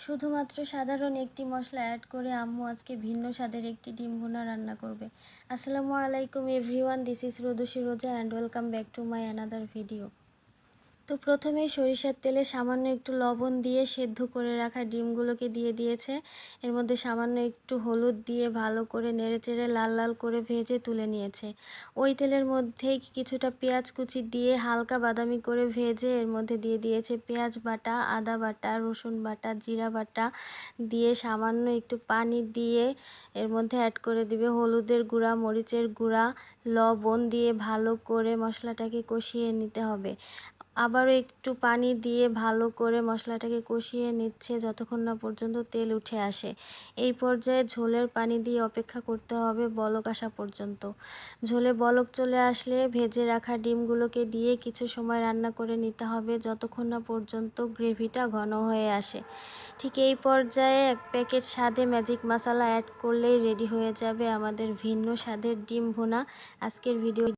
শুধুমাত্র সাধারণ একটি মশলা অ্যাড করে আম্মু আজকে ভিন্ন স্বাদের একটি ডিম ভুনা রান্না করবে। আসসালামু আলাইকুম এভরিওয়ান, দিস ইজ রোদুশি রোজা and welcome back to my another video. তো প্রথমেই সরিষার তেলে সামান্য একটু লবণ দিয়ে সেদ্ধ করে রাখা ডিমগুলোকে দিয়ে দিয়েছে। এর মধ্যে সামান্য একটু হলুদ দিয়ে ভালো করে নেড়েচেড়ে লাল লাল করে ভেজে তুলে নিয়েছে। ওই তেলের মধ্যেই কিছুটা পেঁয়াজ কুচি দিয়ে হালকা বাদামি করে ভেজে এর মধ্যে দিয়ে দিয়েছে পেঁয়াজ বাটা, আদা বাটা, রসুন বাটা, জিরা বাটা দিয়ে সামান্য একটু পানি দিয়ে এর মধ্যে অ্যাড করে দিবে হলুদের গুঁড়া, মরিচের গুঁড়া, লবণ দিয়ে ভালো করে মশলাটাকে কষিয়ে নিতে হবে। আবারও একটু পানি দিয়ে ভালো করে মশলাটাকে কষিয়ে নিচ্ছে যতক্ষণ না পর্যন্ত তেল উঠে আসে। এই পর্যায়ে ঝোলের পানি দিয়ে অপেক্ষা করতে হবে বলক আসা পর্যন্ত। ঝোলে বলক চলে আসলে ভেজে রাখা ডিমগুলোকে দিয়ে কিছু সময় রান্না করে নিতে হবে যতক্ষণ না পর্যন্ত গ্রেভিটা ঘন হয়ে আসে। ঠিক এই পর্যায়ে এক প্যাকেট স্বাদে ম্যাজিক মশলা অ্যাড করলেই রেডি হয়ে যাবে আমাদের ভিন্ন স্বাদের ডিম ভুনা। আজকের ভিডিও